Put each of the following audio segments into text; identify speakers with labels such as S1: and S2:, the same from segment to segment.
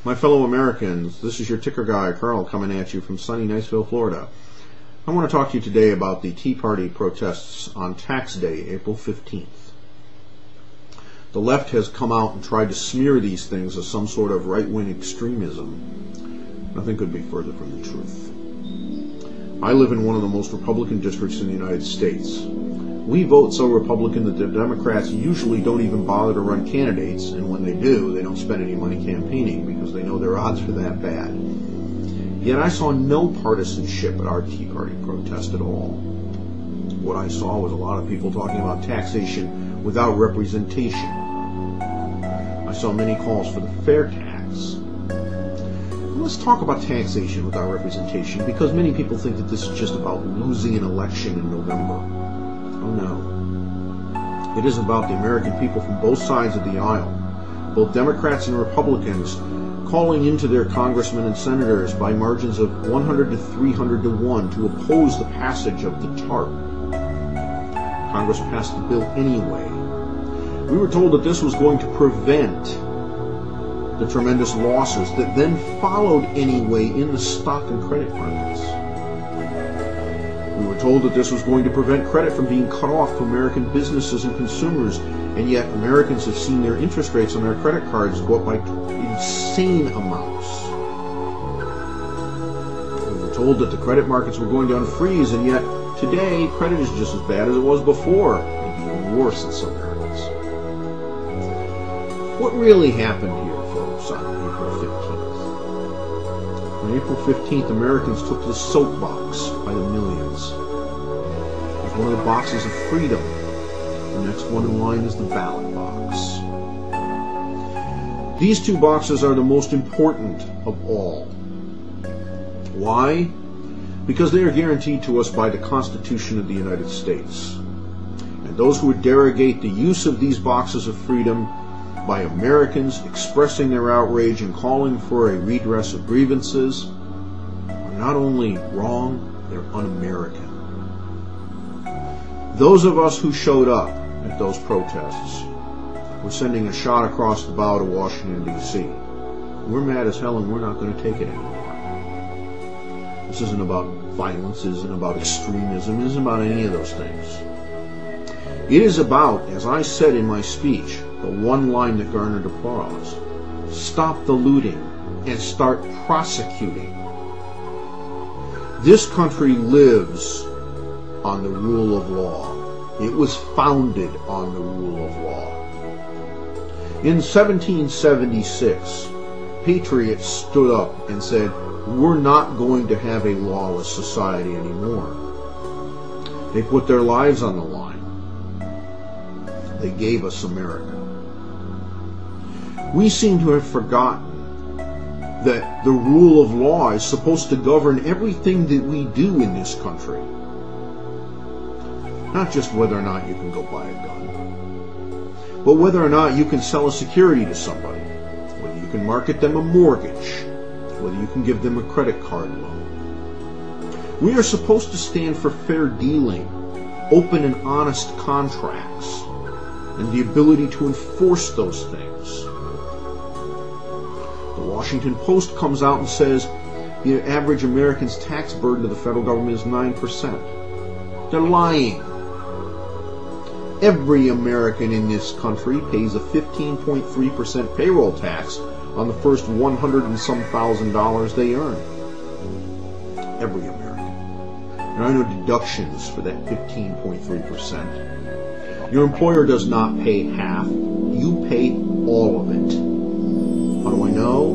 S1: My fellow Americans, this is your ticker guy, Carl, coming at you from sunny Niceville, Florida. I want to talk to you today about the Tea Party protests on Tax Day, April 15th. The left has come out and tried to smear these things as some sort of right-wing extremism. Nothing could be further from the truth. I live in one of the most Republican districts in the United States. We vote so Republican that the Democrats usually don't even bother to run candidates, and when they do, they don't spend any money campaigning because they know their odds are that bad. Yet I saw no partisanship at our Tea Party protest at all. What I saw was a lot of people talking about taxation without representation. I saw many calls for the fair tax. Let's talk about taxation without representation, because many people think that this is just about losing an election in November. Oh no. It is about the American people from both sides of the aisle, both Democrats and Republicans, calling into their congressmen and senators by margins of 100 to 300 to 1 to oppose the passage of the TARP. Congress passed the bill anyway. We were told that this was going to prevent the tremendous losses that then followed anyway in the stock and credit markets. We were told that this was going to prevent credit from being cut off to American businesses and consumers, and yet Americans have seen their interest rates on their credit cards go up by insane amounts. We were told that the credit markets were going to unfreeze, and yet today credit is just as bad as it was before, maybe even worse in some areas. What really happened here, folks, on April 15th? On April 15th, Americans took the soapbox by the millions. It was one of the boxes of freedom. The next one in line is the ballot box. These two boxes are the most important of all. Why? Because they are guaranteed to us by the Constitution of the United States. And those who would derogate the use of these boxes of freedom by Americans expressing their outrage and calling for a redress of grievances are not only wrong, they're un-American. Those of us who showed up at those protests were sending a shot across the bow to Washington, D.C. We're mad as hell and we're not going to take it anymore. This isn't about violence, it isn't about extremism, it isn't about any of those things. It is about, as I said in my speech, the one line that garnered applause: stop the looting and start prosecuting. This country lives on the rule of law. It was founded on the rule of law. In 1776, patriots stood up and said, we're not going to have a lawless society anymore. They put their lives on the line. They gave us America. We seem to have forgotten that the rule of law is supposed to govern everything that we do in this country. Not just whether or not you can go buy a gun, but whether or not you can sell a security to somebody, whether you can market them a mortgage, whether you can give them a credit card loan. We are supposed to stand for fair dealing, open and honest contracts, and the ability to enforce those things. The Washington Post comes out and says the average American's tax burden to the federal government is 9%. They're lying. Every American in this country pays a 15.3% payroll tax on the first $100 and some thousand they earn. Every American. There are no deductions for that 15.3%. Your employer does not pay half. You pay all of it. How do I know?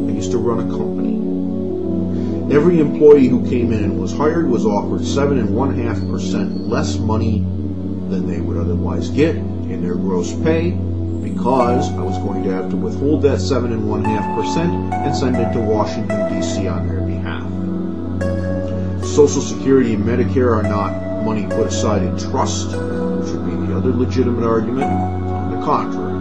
S1: I used to run a company. Every employee who came in and was hired was offered 7.5% less money than they would otherwise get in their gross pay, because I was going to have to withhold that 7.5% and send it to Washington, D.C. on their behalf. Social Security and Medicare are not money put aside in trust, which would be the other legitimate argument. On the contrary,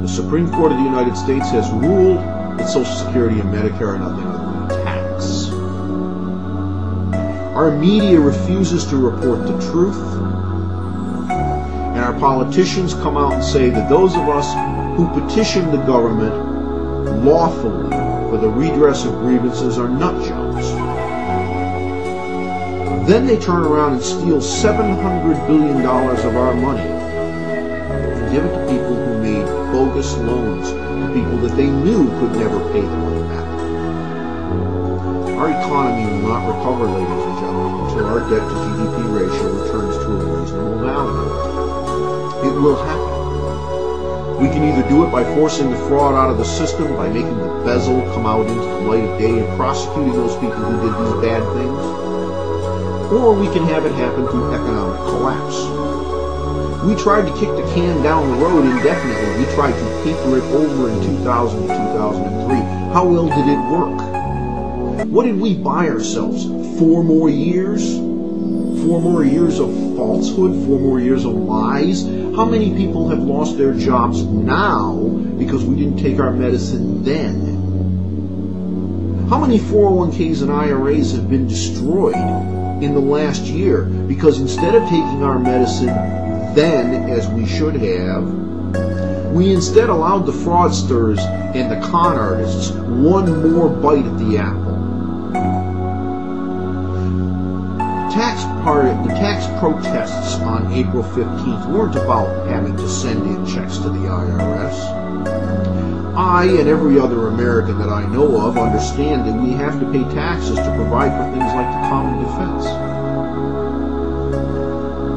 S1: the Supreme Court of the United States has ruled that Social Security and Medicare are nothing other than a tax. Our media refuses to report the truth, and our politicians come out and say that those of us who petition the government lawfully for the redress of grievances are nut jobs. Then they turn around and steal $700 billion of our money and give it to people who made bogus loans to people that they knew could never pay the money back. Our economy will not recover, ladies and gentlemen, until our debt to GDP ratio returns to a reasonable value. It will happen. We can either do it by forcing the fraud out of the system, by making the bezel come out into the light of day and prosecuting those people who did these bad things, or we can have it happen through economic collapse. We tried to kick the can down the road indefinitely. We tried to paper it over in 2000 to 2003. How well did it work? What did we buy ourselves? 4 more years? 4 more years of falsehood? 4 more years of lies? How many people have lost their jobs now because we didn't take our medicine then? How many 401ks and IRAs have been destroyed in the last year because instead of taking our medicine then as we should have, we instead allowed the fraudsters and the con artists one more bite at the apple? The tax protests on April 15th weren't about having to send in checks to the IRS. I and every other American that I know of understand that we have to pay taxes to provide for things like the common defense.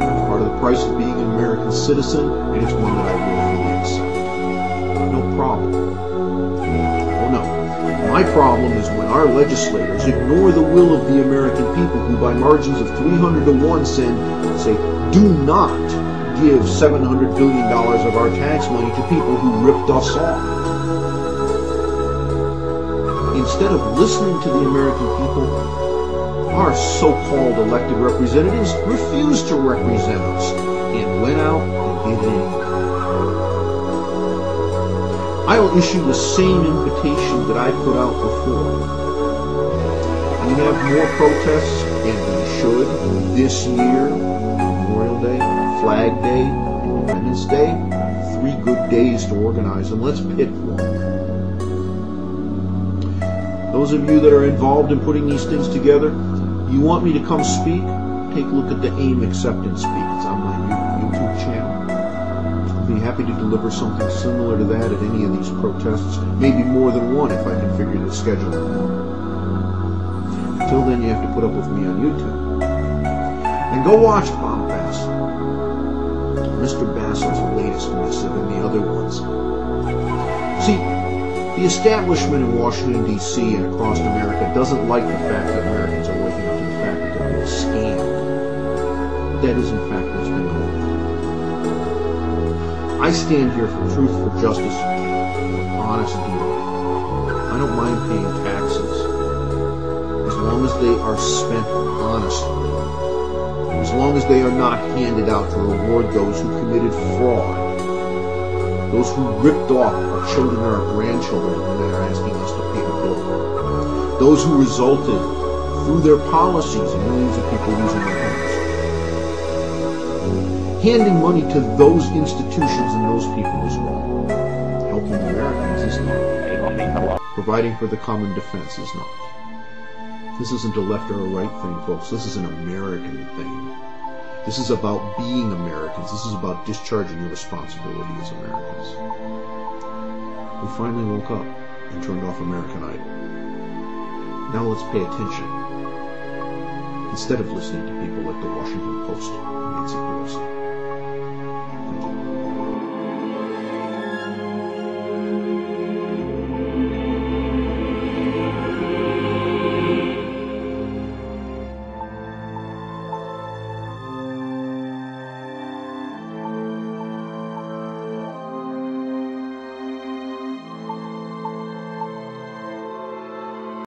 S1: It's part of the price of being an American citizen, and it's one that I willfully accept. No problem. Oh no. My problem is when our legislators ignore the will of the American people who by margins of 300 to 1 say, do not give $700 billion of our tax money to people who ripped us off. Instead of listening to the American people, our so-called elected representatives refused to represent us and went out and did it anyway. I'll issue the same invitation that I put out before. We have more protests, and we should, this year. Memorial Day, Flag Day, Independence Day, 3 good days to organize, and let's pick one. Those of you that are involved in putting these things together, you want me to come speak? Take a look at the AIM Acceptance Speak. It's on my YouTube channel. I'd be happy to deliver something similar to that at any of these protests, maybe more than one if I can figure the schedule out. Until then, you have to put up with me on YouTube. And go watch Bob Bassel, Mr. Bassel's latest missive, and the other ones. See, the establishment in Washington, D.C. and across America doesn't like the fact that Americans are waking up to the fact that they're being scammed. But that is, in fact, what's been going on. I stand here for truth, for justice, for honest dealing. I don't mind paying taxes, as long as they are spent honestly. As long as they are not handed out to reward those who committed fraud, those who ripped off our children or our grandchildren when they are asking us to pay the bill, those who resulted through their policies in millions of people losing their homes. Handing money to those institutions and those people is wrong. Helping Americans is not. Providing for the common defense is not. This isn't a left or a right thing, folks. This is an American thing. This is about being Americans. This is about discharging your responsibility as Americans. We finally woke up and turned off American Idol. Now let's pay attention, instead of listening to people like the Washington Post.